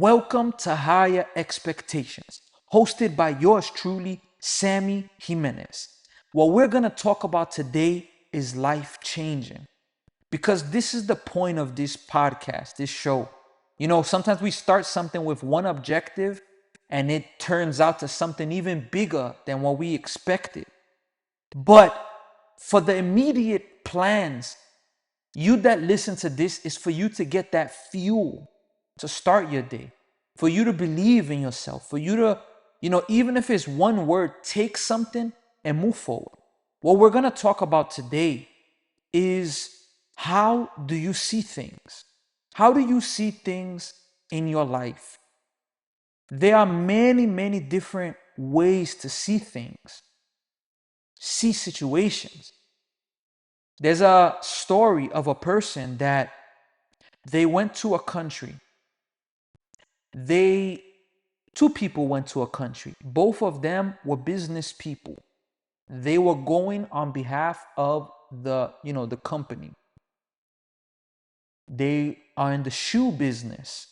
Welcome to Higher Expectations, hosted by yours truly, Sammy Jimenez. What we're going to talk about today is life changing because this is the point of this podcast, this show. Sometimes we start something with one objective and it turns out to something even bigger than what we expected. But for the immediate plans, you that listen to this is for you to get that fuel to start your day, for you to believe in yourself, for you to, even if it's one word, take something and move forward. What we're going to talk about today is how do you see things? How do you see things in your life? There are many, many different ways to see things, see situations. There's a story of a person that they went to a country. Two people went to a country. Both of them were business people. They were going on behalf of the company. They are in the shoe business.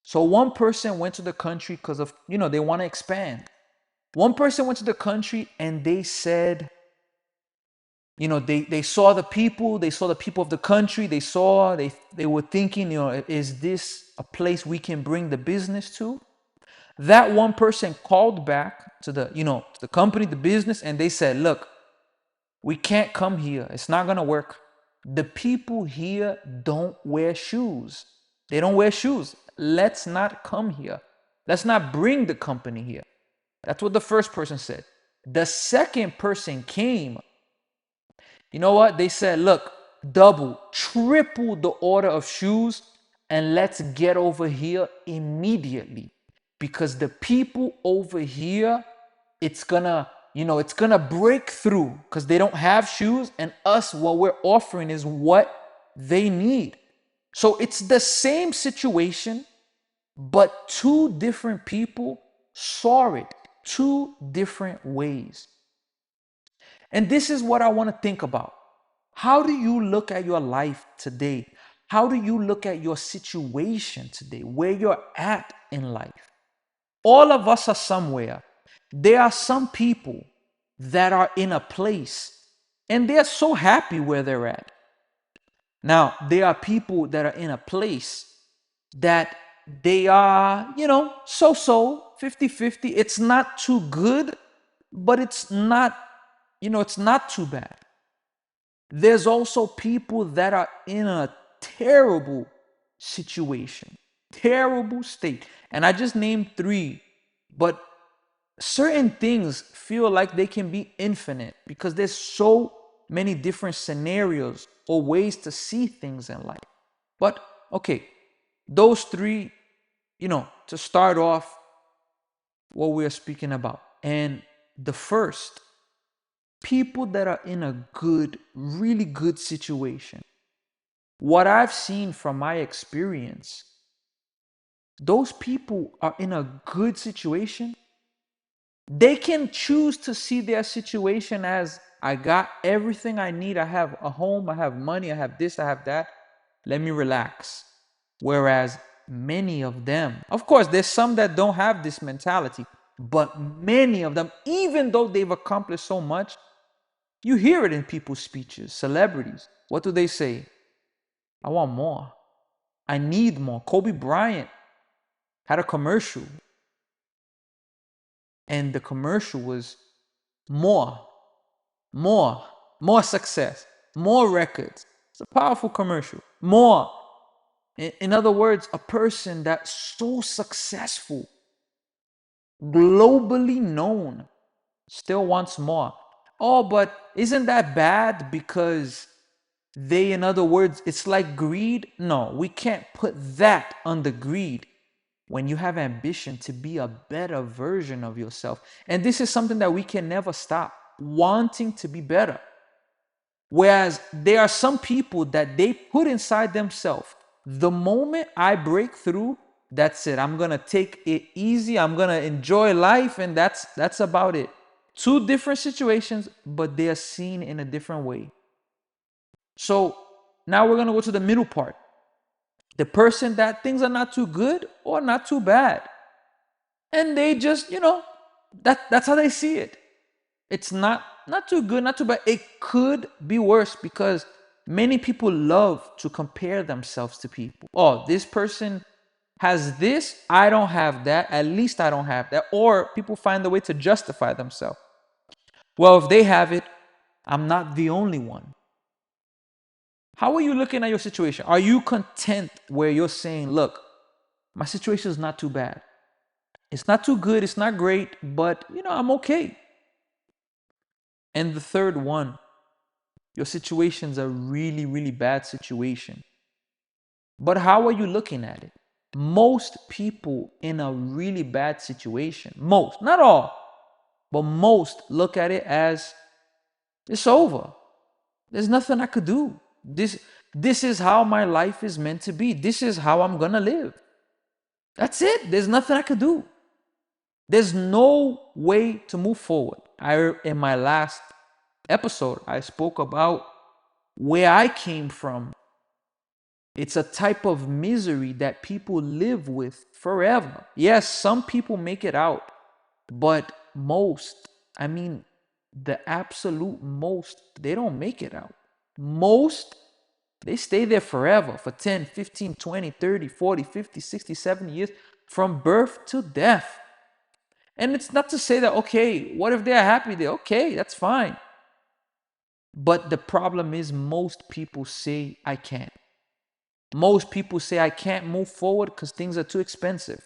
So one person went to the country because of, they want to expand. One person went to the country and they said, they saw the people of the country. They were thinking, is this a place we can bring the business to? That one person called back to the company, the business, and they said, look, we can't come here. It's not going to work. The people here don't wear shoes. They don't wear shoes. Let's not come here. Let's not bring the company here. That's what the first person said. The second person came. You know what? They said, look, double, triple the order of shoes and let's get over here immediately. Because the people over here, it's gonna break through because they don't have shoes, and us, what we're offering is what they need. So it's the same situation, but two different people saw it two different ways. And this is what I want to think about. How do you look at your life today? How do you look at your situation today, where you're at in life? All of us are somewhere. There are some people that are in a place and they're so happy where they're at. Now, there are people that are in a place that they are, so 50-50. It's not too good, but it's not, it's not too bad. There's also people that are in a terrible situation, terrible state. And I just named three, but certain things feel like they can be infinite because there's so many different scenarios or ways to see things in life. But okay, those three, to start off what we're speaking about. And the first, people that are in a good, really good situation. What I've seen from my experience, those people are in a good situation. They can choose to see their situation as, I got everything I need. I have a home, I have money, I have this, I have that. Let me relax. Whereas many of them, of course, there's some that don't have this mentality, but many of them, even though they've accomplished so much, you hear it in people's speeches, celebrities. What do they say? I want more. I need more. Kobe Bryant had a commercial, and the commercial was more, more, more success, more records. It's a powerful commercial. More. In other words, a person that's so successful, globally known, still wants more. Oh, but isn't that bad because in other words, it's like greed? No, we can't put that under greed when you have ambition to be a better version of yourself. And this is something that we can never stop wanting to be better. Whereas there are some people that they put inside themselves, the moment I break through, that's it. I'm going to take it easy. I'm going to enjoy life. And that's about it. Two different situations, but they are seen in a different way. So now we're going to go to the middle part. The person that things are not too good or not too bad. And they just, that's how they see it. It's not too good, not too bad. It could be worse because many people love to compare themselves to people. Oh, this person has this, I don't have that. At least I don't have that. Or people find a way to justify themselves. Well, if they have it, I'm not the only one. How are you looking at your situation? Are you content where you're saying, look, my situation is not too bad? It's not too good, it's not great, but I'm okay. And the third one, your situation's a really, really bad situation. But how are you looking at it? Most people in a really bad situation, most, not all, but most look at it as it's over. There's nothing I could do. This is how my life is meant to be. This is how I'm gonna live. That's it. There's nothing I could do. There's no way to move forward. In my last episode, I spoke about where I came from. It's a type of misery that people live with forever. Yes, some people make it out, but most, I mean, the absolute most, they don't make it out. Most, they stay there forever for 10, 15, 20, 30, 40, 50, 60, 70 years from birth to death. And it's not to say that, okay, what if they're happy there? Okay, that's fine. But the problem is most people say, I can't. Most people say, I can't move forward because things are too expensive.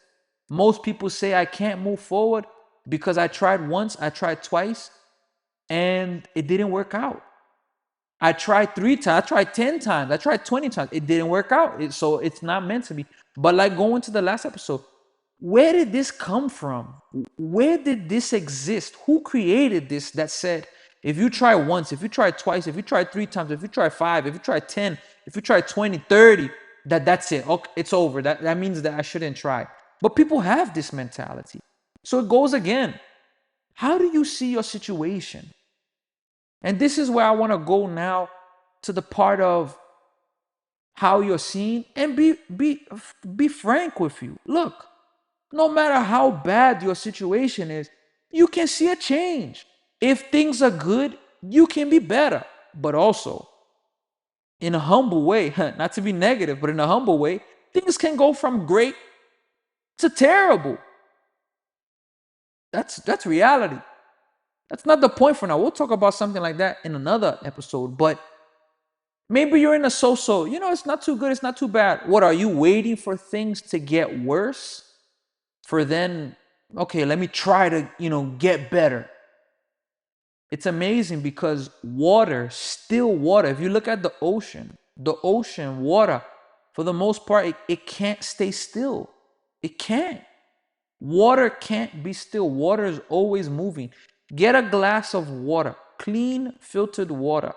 Most people say, I can't move forward because I tried once, I tried twice, and it didn't work out. I tried 3 times, I tried 10 times, I tried 20 times. It didn't work out. So it's not meant to be. But like going to the last episode, where did this come from? Where did this exist? Who created this that said, if you try once, if you try twice, if you try 3 times, if you try 5, if you try 10, if you try 20, 30, that's it. Okay, it's over. That means that I shouldn't try. But people have this mentality. So it goes again. How do you see your situation? And this is where I want to go now to the part of how you're seeing and be frank with you. Look, no matter how bad your situation is, you can see a change. If things are good, you can be better. But also, in a humble way, not to be negative, but in a humble way, things can go from great to terrible. That's reality. That's not the point for now. We'll talk about something like that in another episode. But maybe you're in a so-so. It's not too good. It's not too bad. What, are you waiting for things to get worse? For then, okay, let me try to, get better. It's amazing because water, still water, if you look at the ocean, water, for the most part, it can't stay still. It can't. Water can't be still. Water is always moving. Get a glass of water, clean, filtered water,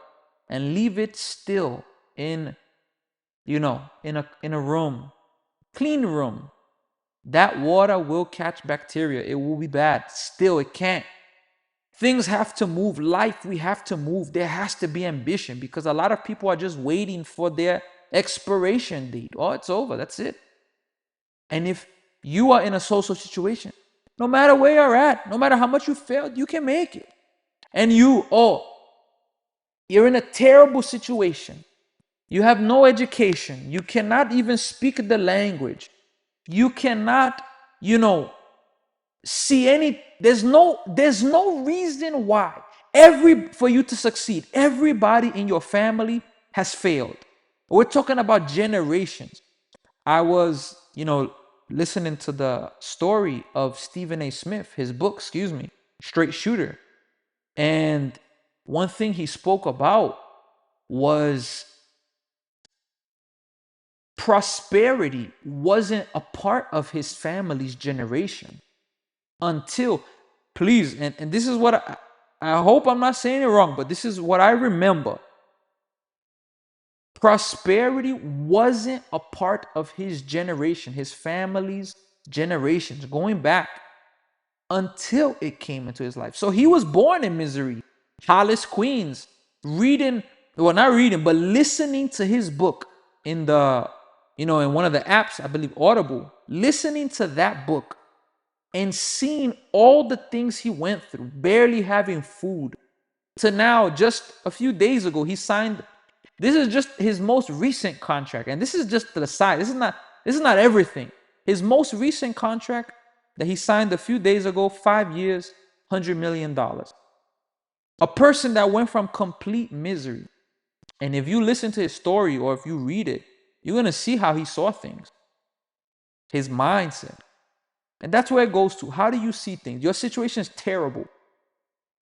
and leave it still in a room, clean room. That water will catch bacteria. It will be bad. Still, it can't. Things have to move. Life, we have to move. There has to be ambition because a lot of people are just waiting for their expiration date. Oh, it's over. That's it. And if you are in a social situation, no matter where you're at, no matter how much you failed, you can make it. And you're in a terrible situation. You have no education. You cannot even speak the language. You cannot, see any. There's no reason why. For you to succeed, everybody in your family has failed. We're talking about generations. I was, listening to the story of Stephen A. Smith, his book, Straight Shooter. And one thing he spoke about was prosperity wasn't a part of his family's generation until, please, and this is what I hope I'm not saying it wrong, but this is what I remember. Prosperity wasn't a part of his generation, his family's generations, going back until it came into his life. So he was born in misery. Hollis, Queens, not reading, but listening to his book in the in one of the apps, I believe Audible, listening to that book and seeing all the things he went through, barely having food, to now, just a few days ago, he signed. This is just his most recent contract, and this is just to the side. This is not everything. His most recent contract that he signed a few days ago, 5 years, $100 million. A person that went from complete misery. And if you listen to his story or if you read it, you're going to see how he saw things, his mindset. And that's where it goes to. How do you see things? Your situation is terrible.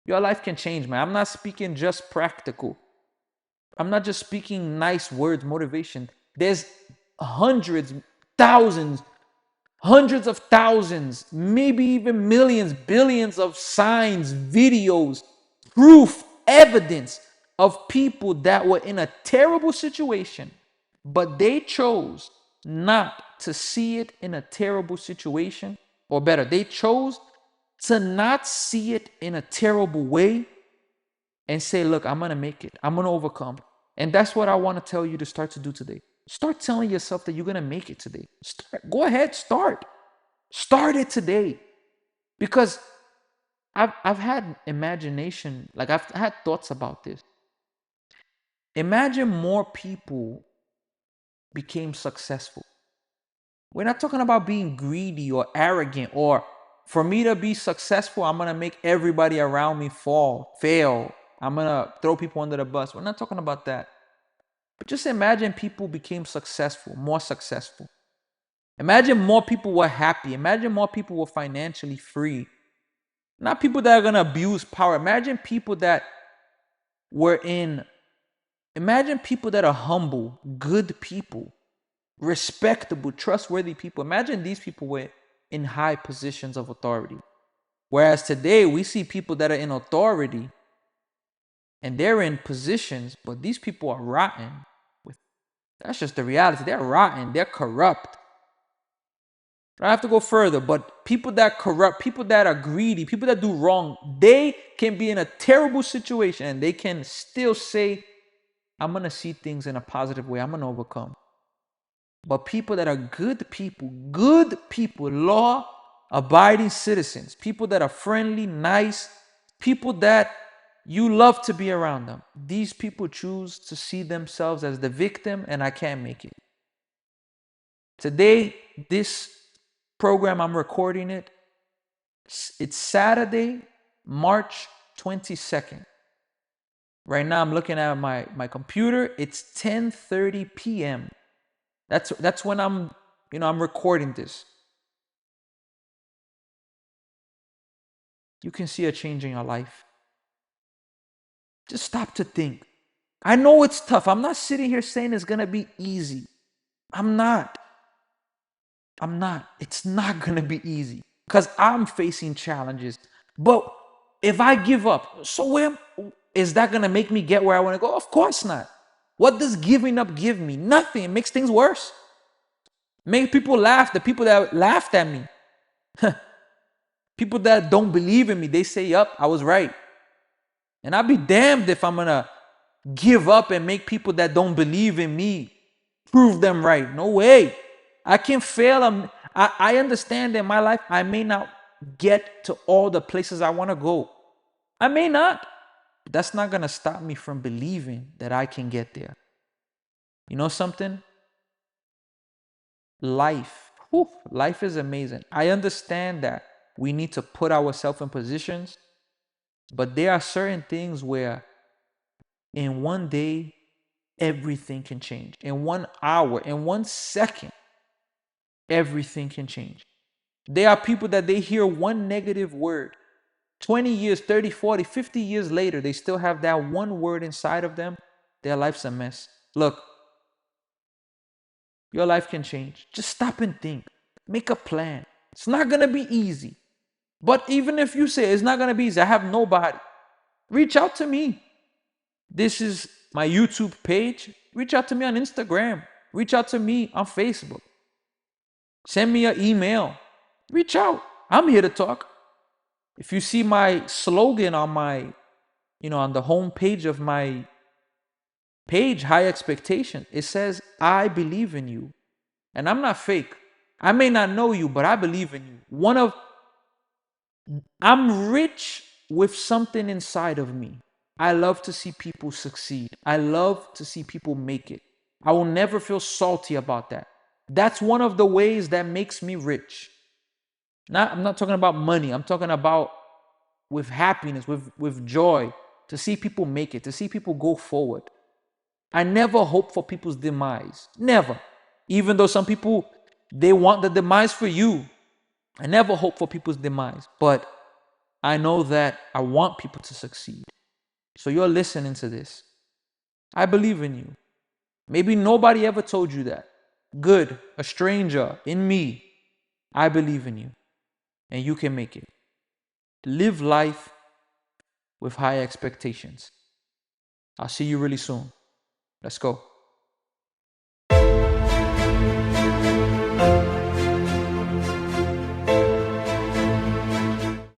Your life can change, man. I'm not speaking just practical. I'm not just speaking nice words, motivation. There's hundreds, thousands, hundreds of thousands, maybe even millions, billions of signs, videos, proof, evidence of people that were in a terrible situation, but they chose not to see it in a terrible situation, or better, they chose to not see it in a terrible way and say, look, I'm going to make it. I'm going to overcome. And that's what I want to tell you to start to do today. Start telling yourself that you're going to make it today. Go ahead, start. Start it today. Because I've had imagination, like I've had thoughts about this. Imagine more people became successful. We're not talking about being greedy or arrogant, or for me to be successful, I'm going to make everybody around me fail. I'm going to throw people under the bus. We're not talking about that. But just imagine people became successful, more successful. Imagine more people were happy. Imagine more people were financially free. Not people that are going to abuse power. Imagine people that imagine people that are humble, good people, respectable, trustworthy people. Imagine these people were in high positions of authority. Whereas today we see people that are in authority and they're in positions, but these people are rotten. That's just the reality. They're rotten. They're corrupt. I don't have to go further, but people that corrupt, people that are greedy, people that do wrong, they can be in a terrible situation and they can still say, I'm going to see things in a positive way. I'm going to overcome. But people that are good people, law-abiding citizens, people that are friendly, nice, people that you love to be around them, these people choose to see themselves as the victim, and I can't make it. Today, this program, I'm recording it. It's Saturday, March 22nd. Right now, I'm looking at my computer. It's 10:30 p.m. That's when I'm recording this. You can see a change in your life. Just stop to think. I know it's tough. I'm not sitting here saying it's going to be easy. I'm not. It's not going to be easy because I'm facing challenges. But if I give up, so where is that going to make me get where I want to go? Of course not. What does giving up give me? Nothing. It makes things worse. Make people laugh. The people that laughed at me. People that don't believe in me, they say, yup, I was right. And I'll be damned if I'm going to give up and make people that don't believe in me prove them right. No way. I can fail. I understand in my life, I may not get to all the places I want to go. I may not. But that's not going to stop me from believing that I can get there. You know something? Life is amazing. I understand that we need to put ourselves in positions, but there are certain things where in one day, everything can change. In 1 hour, in 1 second, everything can change. There are people that they hear one negative word. 20 years, 30, 40, 50 years later, they still have that one word inside of them. Their life's a mess. Look, your life can change. Just stop and think. Make a plan. It's not going to be easy. But even if you say it's not going to be easy, I have nobody. Reach out to me. This is my YouTube page. Reach out to me on Instagram. Reach out to me on Facebook. Send me an email. Reach out. I'm here to talk. If you see my slogan on on the home page of my page, High Expectation, it says, I believe in you. And I'm not fake. I may not know you, but I believe in you. I'm rich with something inside of me. I love to see people succeed. I love to see people make it. I will never feel salty about that. That's one of the ways that makes me rich. I'm not talking about money. I'm talking about with happiness, with joy, to see people make it, to see people go forward. I never hope for people's demise. Never. Even though some people, they want the demise for you. I never hope for people's demise. But I know that I want people to succeed. So you're listening to this. I believe in you. Maybe nobody ever told you that. Good, a stranger, in me. I believe in you. And you can make it. Live life with high expectations. I'll see you really soon. Let's go.